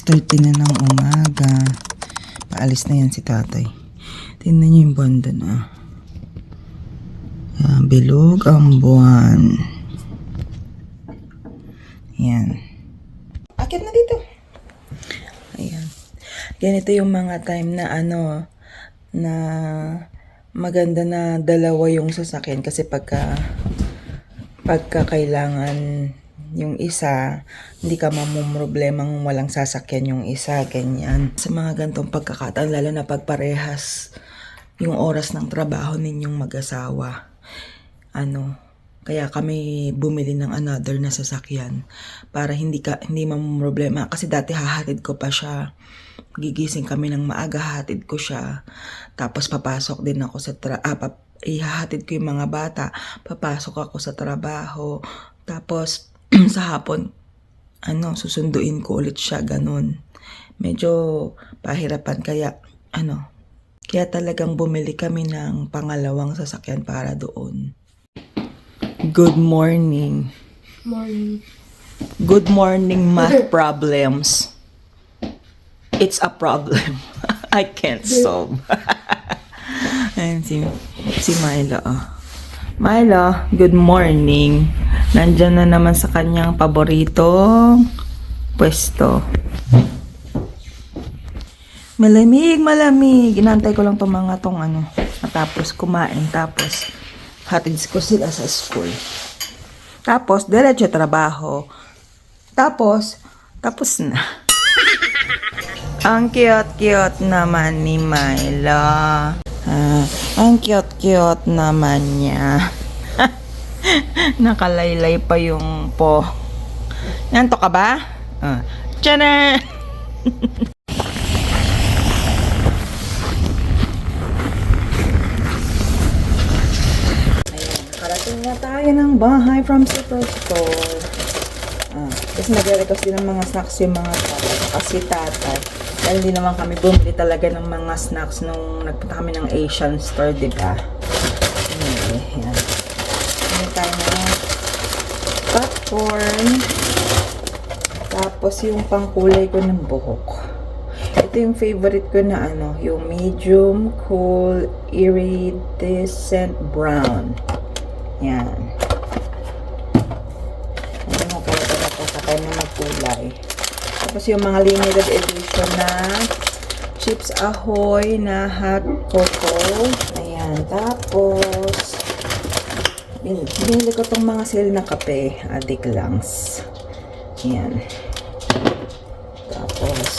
6:30 na ng umaga. Paalis na yan si tatay. Tingnan niyo yung banda na. Yan, bilog ang buwan. Yan. Akit na dito. Ayan. Ganito yung mga time na na maganda na dalawa yung sasakyan kasi pagka kailangan yung isa, hindi ka mamumroblemang walang sasakyan yung isa, ganyan. Sa mga gantong pagkakataon, lalo na pagparehas yung oras ng trabaho ninyong mag-asawa. Kaya kami bumili ng another na sasakyan para hindi mamumroblema. Kasi dati hahatid ko pa siya. Gigising kami ng maaga, hatid ko siya. Tapos papasok din ako sa ihahatid ko yung mga bata. Papasok ako sa trabaho. Tapos sa hapon, susunduin ko ulit siya, ganun. Medyo pahirapan, kaya talagang bumili kami ng pangalawang sasakyan para doon. Good morning. Morning. Good morning, math problems. It's a problem. I can't solve. Ayan si Milo. Milo, good morning. Nandyan na naman sa kanyang paboritong pwesto. Malamig. Inantay ko lang matapos kumain. Tapos hatid ko sila sa school. Tapos diretso trabaho. Tapos na. Ang cute naman ni Milo. Ang cute naman niya. Nakalaylay pa yung po. Nanto ka ba? Tiyana! Ayan, nakarating na tayo ng bahay from Superstore. Tapos nag-request din ng mga snacks yung mga tata. Kasi tatay. Dahil hindi naman kami bumili talaga ng mga snacks nung nagpunta kami ng Asian store, diba? Ayan. Ano tayo na popcorn. Tapos yung pangkulay ko ng buhok. Ito yung favorite ko na yung medium cool iridescent brown. Yan. Sakay na magkulay. Tapos yung mga limited edition na Chips Ahoy na hot cocoa. Ayan. Tapos binili ko tong mga sale na kape. Adik langs. Ayan. Tapos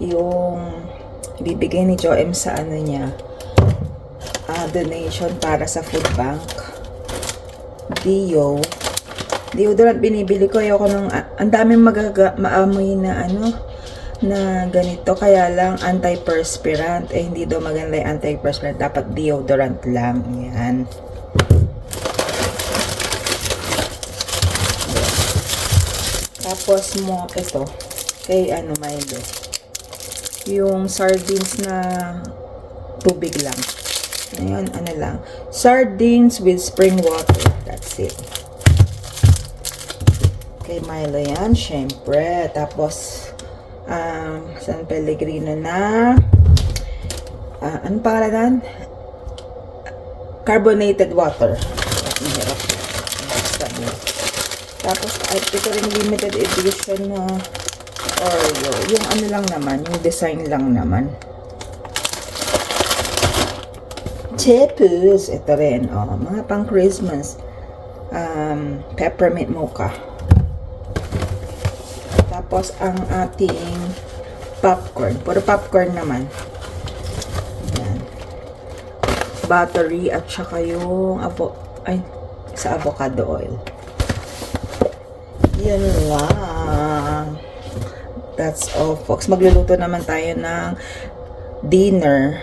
yung ibibigay ni Joem sa niya, donation para sa food bank. Deodorant binibili ko. Ayoko ang daming maamoy na na ganito, kaya lang antiperspirant. Hindi daw maganda yung antiperspirant, dapat deodorant lang. Yan. Tapos ito kay Milo, yung sardines na tubig lang. Ayun, lang, sardines with spring water, that's it. Kay Milo yan, syempre. Tapos San Pellegrino na ano pangalan? Carbonated water. Mahirap. Tapos ito rin limited edition na Oreo. Yung lang naman, yung design lang naman. Tapos ito rin, mga pang Christmas. Peppermint mocha. Tapos ang ating popcorn. Puro popcorn naman. Ayan. Battery at saka yung sa avocado oil. Yan lang. That's all, folks. Magluluto naman tayo ng dinner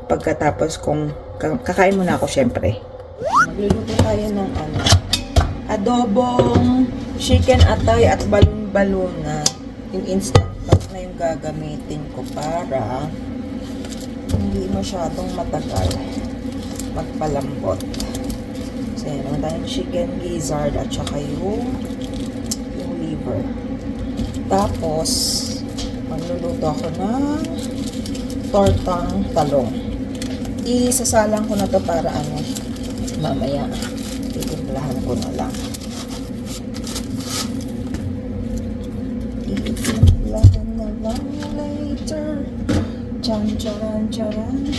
pagkatapos kung kakain muna ako, syempre. Magluluto tayo ng adobong chicken atay at balon na yung instant pot na yung gagamitin ko para hindi masyadong matagal magpalambot. So yan, naman tayong chicken gizzard at saka yung liver. Tapos Magluluto ako ng tortang talong. Isasalang ko na to para mamaya titimplahan ko na lang. Titimplahan na lang later. Chan charan charan.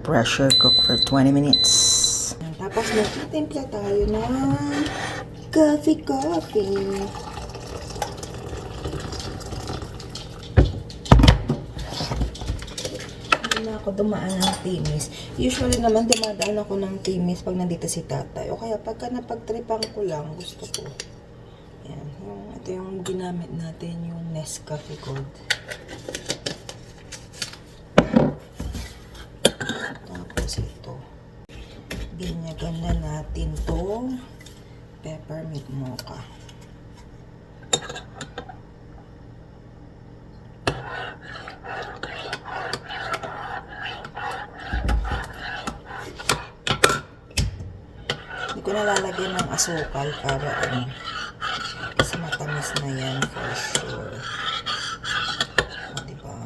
Pressure cook for 20 minutes. Tapos magtitimpla tayo ng coffee. Hindi na ako dumaan ng Timis. Usually naman dumadaan ako ng Timis pag nandito si tatay. O kaya pagka napagtripan ko lang, gusto ko. Yan. Ito yung ginamit natin, yung Nescafe Gold. Ito. Binyagan na natin tong peppermint mocha. Hindi ko nalalagyan ng asukal para kasi matamis na yan for sure. O, diba?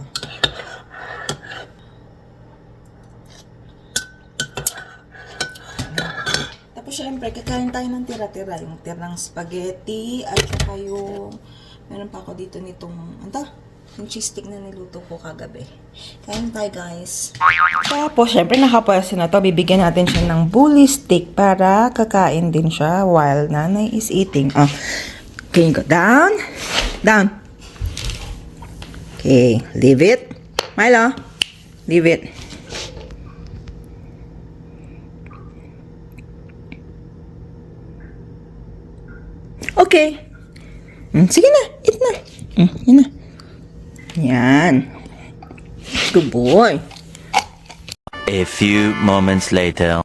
Siyempre, kakain tayo ng tira-tira. Yung tirang spaghetti at saka yung meron pa ako dito nitong yung cheese stick na niluto ko kagabi. Kain tayo, guys. Tapos, siyempre, nakapwesto na to. Bibigyan natin siya ng bully stick para kakain din siya while nanay is eating. Can you go down? Down. Okay, leave it. Milo, leave it. Okay. Sige na. Eat na. Yan na. Yan. Good boy. A few moments later.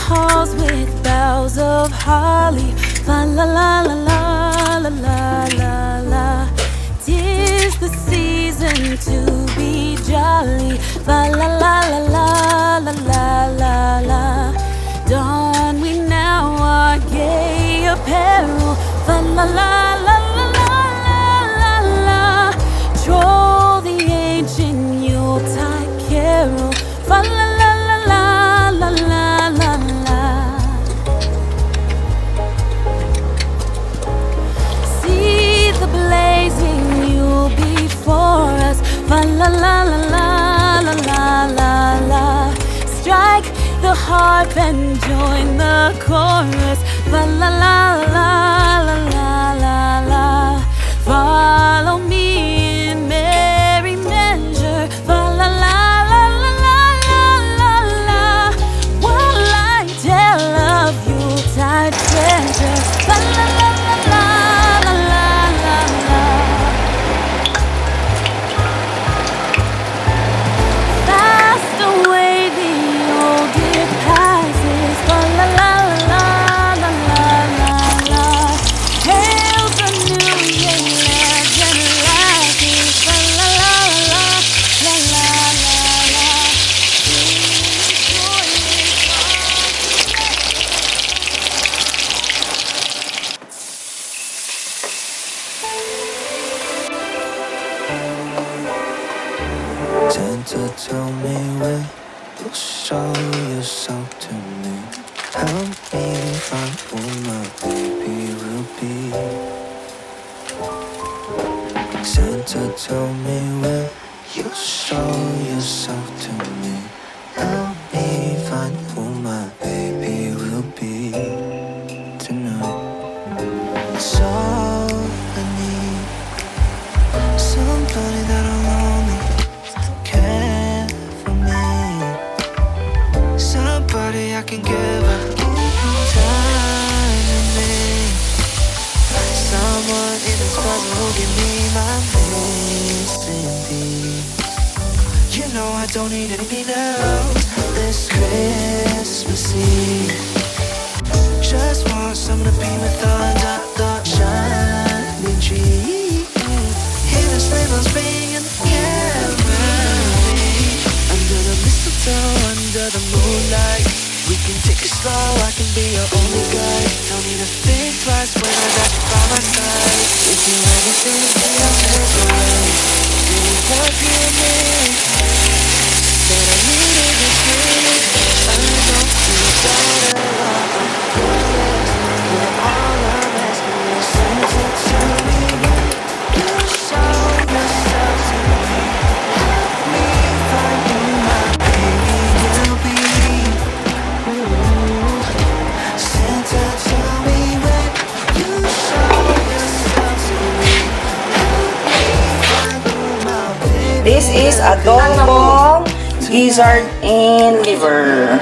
Halls with boughs of holly, fa la la la la la la la la. 'Tis the season to be jolly, fa la la la la la la la la. Don we now our gay apparel, fa la la la la la la la. Troll the ancient Yuletide carol, fa la la la la la la. Fa la la la la la la la la. Strike the harp and join the chorus. Fa la la la la la la la. Follow me in merry measure. Fa la la la la la la la la. While I tell of Yuletide treasure. Fa la la la la la la la. Santa told me when you'll show yourself to me. Help me find who my baby will be. Santa told me when you show yourself to me. Help me find who my baby will be tonight. It's all I need, somebody that'll only care for me, somebody I can give her time and me, someone in this puzzle who'll give me my missing piece. You know I don't need anything else this Christmas Eve. Just want someone to be with under the shining tree. Hear the sleigh bells ring and the carol ring. Under the mistletoe, under the moonlight, we can take it slow, I can be your only guide. Don't need to think twice when I got you by my side. If you ever see me, I'll change my life. Did it work you and me? That I needed this feeling. I know you got it wrong. Yeah, all I'm asking is Santa, tell me when you show yourself to me. Help me find who my baby will be. Santa, tell me when you show yourself to me. Help me find who my baby. This is adobong gizzard and liver.